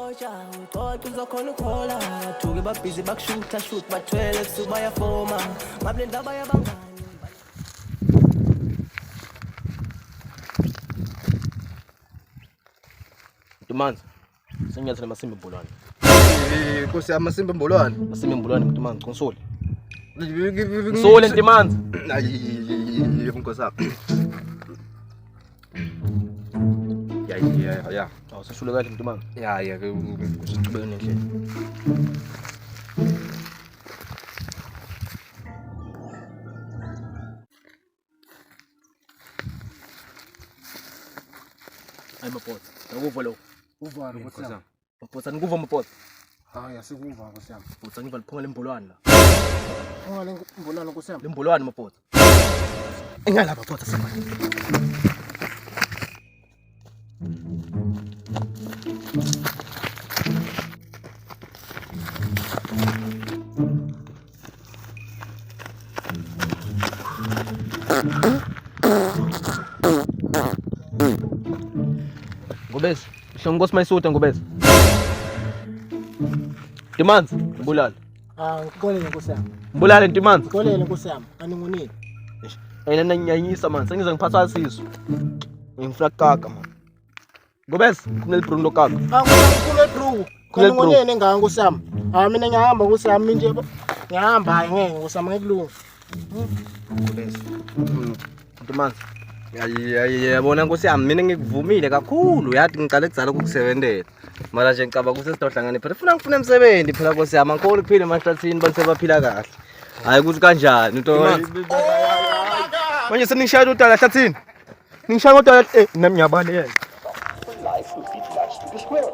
Soja uthotha uzokhona ukhola thuke babhizi bakushutha shoot bathwele ebusuku bayafoma ngabe le ndaba yabangani Ntumanzi sengiyathela masimba imbulwane Nkosi yami Masimba Mbolwane. masimba imbulwane Ntumanzi console Sole Ntumanzi Hayi Nkosi yami. Ya. awusashule kahle Ntumanzi Ya kusicubeke nendlela Hayi mapotsa akuva lo Uvalo Nkosi yami. mapotsa nikuva mapotsa Hayi asikuva Nkosi yami. mapotsa ngiva liphunga lembulwane la Ungale Mbulwane Nkosi yami. lembulwane mapotsa engala mapotsa sema Ngobese, uhlongosi mayisuta ngobese. Ntimanzi, mbulala. Ngikolele Nkosi yami. Mbulala Ntimanzi. Ngikolele Nkosi yami. Aningonile. Ayina nyanyisa man, sengiza ngiphatha asizo. Ngifuna kaka man. Ngobese, kunelibruno kaka. Ngikule bro. Aningonile ngaka Nkosi yami. Mina ngiyahamba Nkosi yami nje. Ngiyahamba hayi ngeke Nkosi yami ngekulunga. Ngobese. Ntimanzi. Yabona Nkosi yami mina ngikuvumile kakhulu yathi ngiqale kudzala ukukusebenzela. Mara nje ngicabanga ukuthi sizohlangana phela ngifuna emsebenzi phela Nkosi yami angikholi kuphila emahlathini basebaphila kahle. Hayi ukuthi kanjani into Manje seningishaya udala ehlathini. Ningishaya udala nami ngiyabaleka. Life would be flashed to the square.